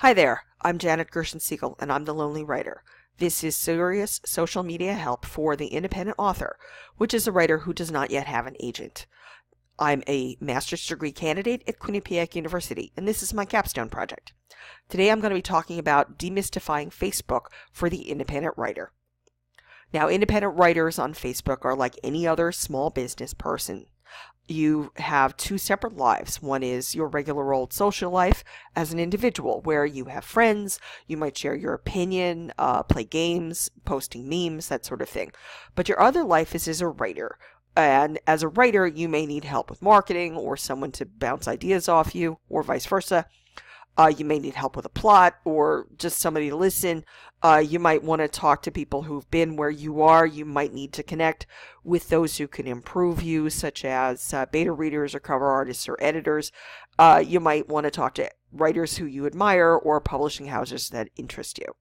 Hi there, I'm Janet Gershon-Siegel, and I'm the Lonely Writer. This is serious social media help for the independent author, which is a writer who does not yet have an agent. I'm a master's degree candidate at Quinnipiac University, and this is my capstone project. Today I'm going to be talking about demystifying Facebook for the independent writer. Now, independent writers on Facebook are like any other small business person. You have two separate lives. One is your regular old social life as an individual, where you have friends, you might share your opinion, play games, posting memes, that sort of thing. But your other life is as a writer. And as a writer, you may need help with marketing or someone to bounce ideas off you, or vice versa. You may need help with a plot or just somebody to listen. You might want to talk to people who've been where you are. You might need to connect with those who can improve you, such as beta readers or cover artists or editors. You might want to talk to writers who you admire or publishing houses that interest you.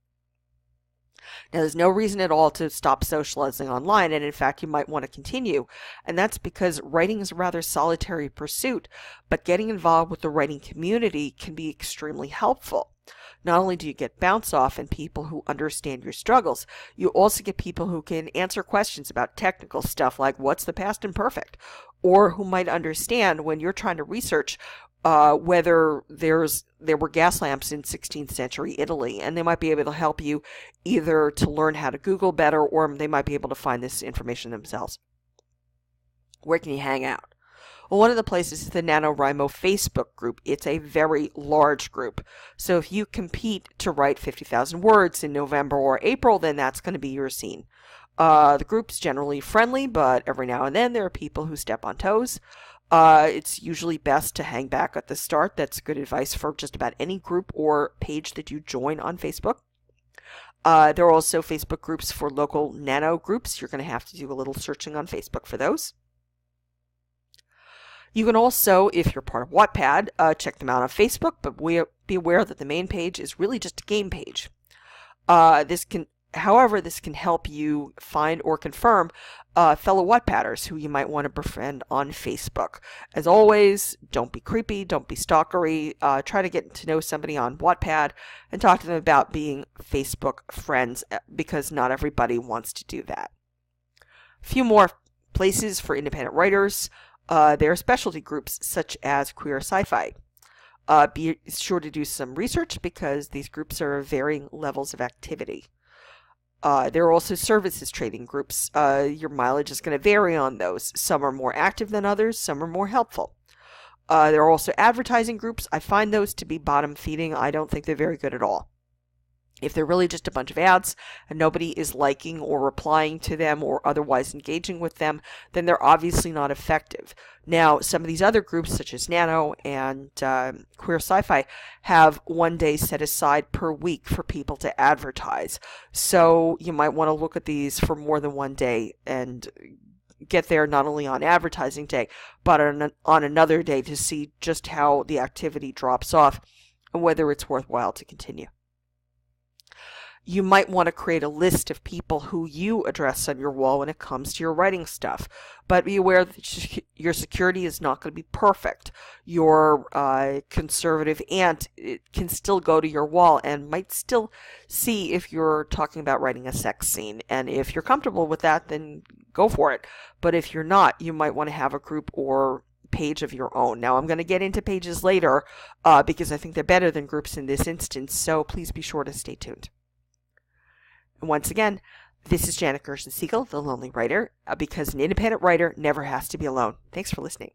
Now, there's no reason at all to stop socializing online, and in fact, you might want to continue, and that's because writing is a rather solitary pursuit, but getting involved with the writing community can be extremely helpful. Not only do you get bounce off and people who understand your struggles, you also get people who can answer questions about technical stuff like what's the past imperfect, or who might understand when you're trying to research whether there were gas lamps in 16th century Italy, and they might be able to help you either to learn how to Google better, or they might be able to find this information themselves. Where can you hang out? Well, one of the places is the NaNoWriMo Facebook group. It's a very large group. So if you compete to write 50,000 words in November or April, then that's going to be your scene. The group's generally friendly, but every now and then there are people who step on toes. It's usually best to hang back at the start. That's good advice for just about any group or page that you join on Facebook. There are also Facebook groups for local nano groups. You're going to have to do a little searching on Facebook for those. You can also, if you're part of Wattpad, check them out on Facebook, but be aware that the main page is really just a game page. However, this can help you find or confirm fellow Wattpadders who you might want to befriend on Facebook. As always, don't be creepy, don't be stalkery. Try to get to know somebody on Wattpad and talk to them about being Facebook friends, because not everybody wants to do that. A few more places for independent writers. There are specialty groups such as queer sci-fi. Be sure to do some research because these groups are of varying levels of activity. There are also services trading groups. Your mileage is going to vary on those. Some are more active than others. Some are more helpful. There are also advertising groups. I find those to be bottom feeding. I don't think they're very good at all. If they're really just a bunch of ads and nobody is liking or replying to them or otherwise engaging with them, then they're obviously not effective. Now, some of these other groups, such as Nano and Queer Sci-Fi, have one day set aside per week for people to advertise. So you might want to look at these for more than one day and get there not only on advertising day, but on another day to see just how the activity drops off and whether it's worthwhile to continue. You might want to create a list of people who you address on your wall when it comes to your writing stuff. But be aware that your security is not going to be perfect. Your conservative aunt can still go to your wall and might still see if you're talking about writing a sex scene. And if you're comfortable with that, then go for it. But if you're not, you might want to have a group or page of your own. Now, I'm going to get into pages later because I think they're better than groups in this instance. So please be sure to stay tuned. And once again, this is Janet Gershon-Siegel, the Lonely Writer, because an independent writer never has to be alone. Thanks for listening.